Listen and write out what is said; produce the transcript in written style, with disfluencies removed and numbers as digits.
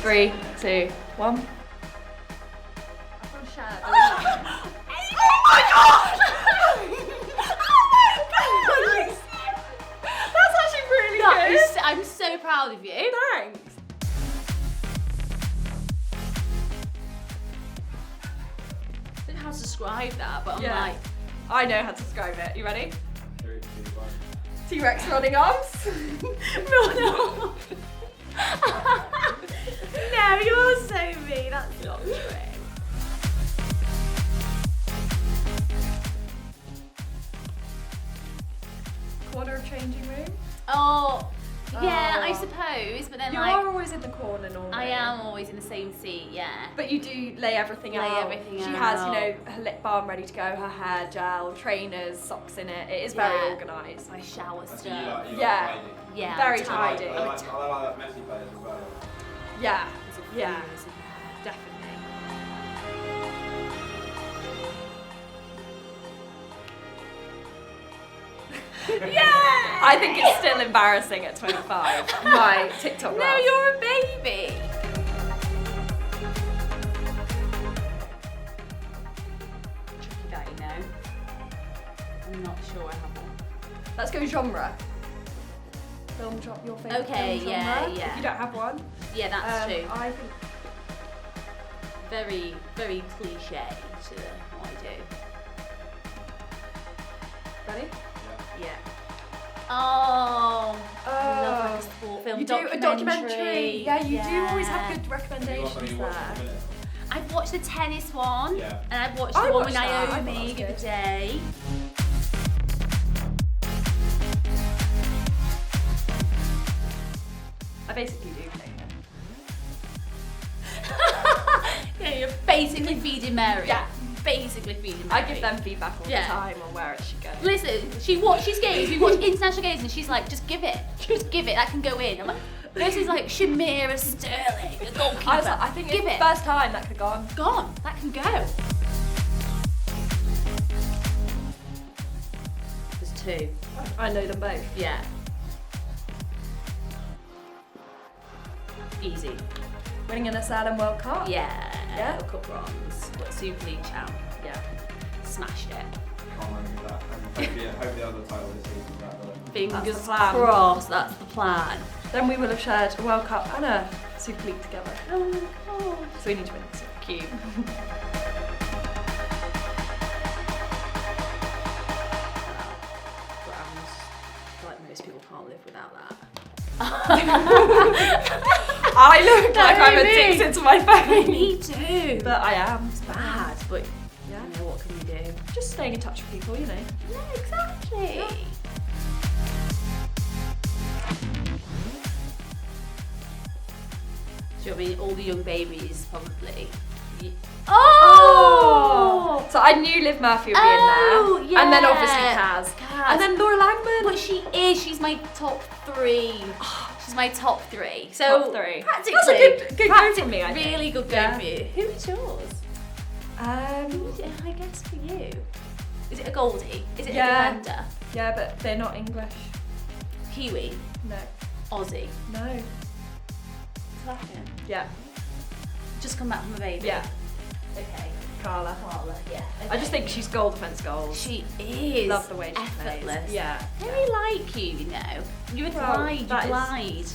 3, 2, 1. I feel shared. Oh my god! That's actually really good. I'm so proud of you. Thanks. I don't know how to describe that, but I'm Yeah. like, I know how to describe it. You ready? 3, 2, 1. T-Rex running arms. no, no, you're so mean. That's not true. Corner of changing room. Oh, yeah, I Oh. suppose, but then You like, are always in the corner normally. I am always in the same seat, yeah. But you do lay everything Lay out. everything she out. has, you know, her lip balm ready to go, her hair gel, trainers, socks in it. It is very Yeah. organised. My shower So you stuff. like, you Yeah. like tidy. Yeah, Very I'm tidy. I like that messy place as well. Yeah, There's a yeah, fuse in there. definitely. Yeah! I think it's still embarrassing at 25. My TikTok No, laugh. you're a baby. Tricky that, you know. I'm not sure I have one. Let's go genre. Film genre, your favourite Okay, film yeah, genre? yeah. If you don't have one. Yeah, that's true. I think Very, very cliche to what I do. ready? Yeah. Oh, I love Oh, like a sport film. you do a documentary. Yeah, you do always have good Have you got recommendations something you watch at the there. minute? I've watched the tennis one, Yeah. and I've watched I the one with watched that. I thought that Naomi was the other good. day. I basically do play him. Yeah, you're basically feeding Mary. Yeah. Basically feeding I Mary. give them feedback all Yeah. the time on where it should go. Listen, she watches games, we watch international games, and she's like, just give it, that can go in. I'm like, this is like Shamira Sterling, the goalkeeper. I was like, I think give it's it. the first time that could have gone. Gone, that can go. There's two. I know them both. Yeah. Easy. Winning an Asylum World Cup. Yeah. Yeah? World Cup bronze. Got Super League champ. Yeah. Smashed it. Can't remember that. Hope the other title this season is that, but Fingers That's the plan. crossed, that's the plan. Then we will have shared a World Cup and a Super League together. Oh my god. So we need to win this. Cute. Grand. I feel like most people can't live without that. I look like I'm Really? addicted to my phone. Me too. But I am. It's bad, but Yeah. you know, what can you do? Just staying in touch with people, you know. Yeah, exactly. Do you know what I mean? All the young babies probably. Oh! So I knew Liv Murphy would be Oh, in there. And then yeah. obviously Kaz. Kaz. And then Laura Langman. But she is. She's my top three. She's my top three. So Top three. practically, That's a good go for me, I think. Really good go Yeah. for you. Who is yours? I guess for you. Is it a Goldie? Is it Yeah. a defender? Yeah, but they're not English. Kiwi? No. Aussie? No. South African? Yeah. Just come back from a baby? Yeah. Okay. Carla. Carla, yeah. I just think she's goal defence goals. She is. Love the way she effortless. plays. Yeah. Very like you, you know. You're a Well, glide, you that is- glide.